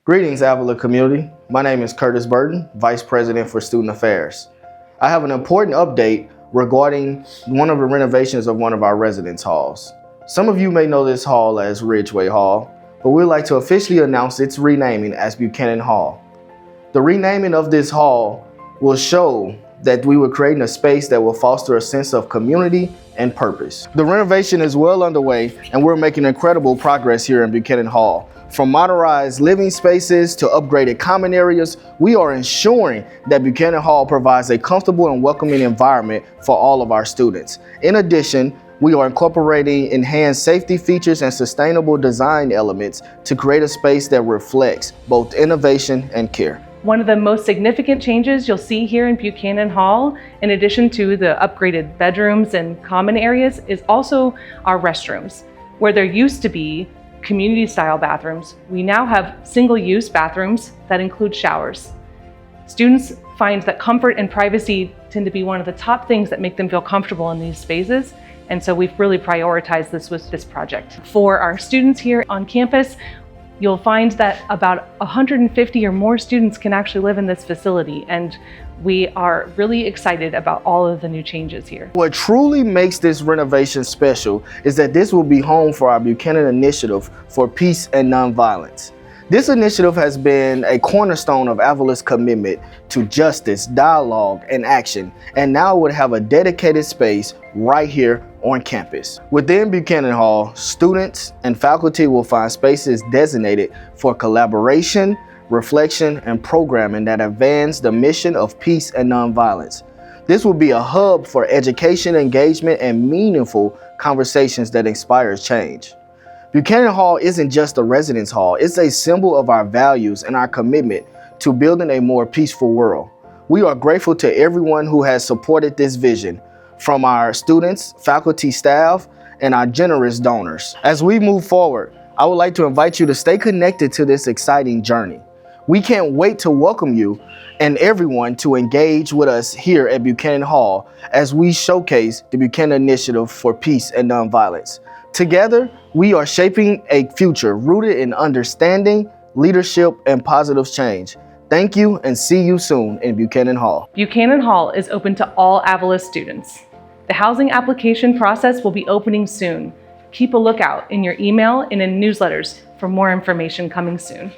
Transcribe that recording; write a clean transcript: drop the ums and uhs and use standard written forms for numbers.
Greetings, Avila community. My name is Curtis Burton, Vice President for Student Affairs. I have an important update regarding one of the renovations of one of our residence halls. Some of you may know this hall as Ridgeway Hall, but we'd like to officially announce its renaming as Buchanan Hall. The renaming of this hall will show that we were creating a space that will foster a sense of community and purpose. The renovation is well underway and we're making incredible progress here in Buchanan Hall. From modernized living spaces to upgraded common areas, we are ensuring that Buchanan Hall provides a comfortable and welcoming environment for all of our students. In addition, we are incorporating enhanced safety features and sustainable design elements to create a space that reflects both innovation and care. One of the most significant changes you'll see here in Buchanan Hall, in addition to the upgraded bedrooms and common areas, is also our restrooms. Where there used to be community-style bathrooms, we now have single-use bathrooms that include showers. Students find that comfort and privacy tend to be one of the top things that make them feel comfortable in these spaces, and so we've really prioritized this with this project. For our students here on campus, you'll find that about 150 or more students can actually live in this facility, and we are really excited about all of the new changes here. What truly makes this renovation special is that this will be home for our Buchanan Initiative for Peace and Nonviolence. This initiative has been a cornerstone of Avila's commitment to justice, dialogue, and action, and now would have a dedicated space right here on campus. Within Buchanan Hall, students and faculty will find spaces designated for collaboration, reflection, and programming that advance the mission of peace and nonviolence. This will be a hub for education, engagement, and meaningful conversations that inspire change. Buchanan Hall isn't just a residence hall, it's a symbol of our values and our commitment to building a more peaceful world. We are grateful to everyone who has supported this vision, from our students, faculty, staff, and our generous donors. As we move forward, I would like to invite you to stay connected to this exciting journey. We can't wait to welcome you and everyone to engage with us here at Buchanan Hall as we showcase the Buchanan Initiative for Peace and Nonviolence. Together, we are shaping a future rooted in understanding, leadership, and positive change. Thank you and see you soon in Buchanan Hall. Buchanan Hall is open to all Avila students. The housing application process will be opening soon. Keep a lookout in your email and in newsletters for more information coming soon.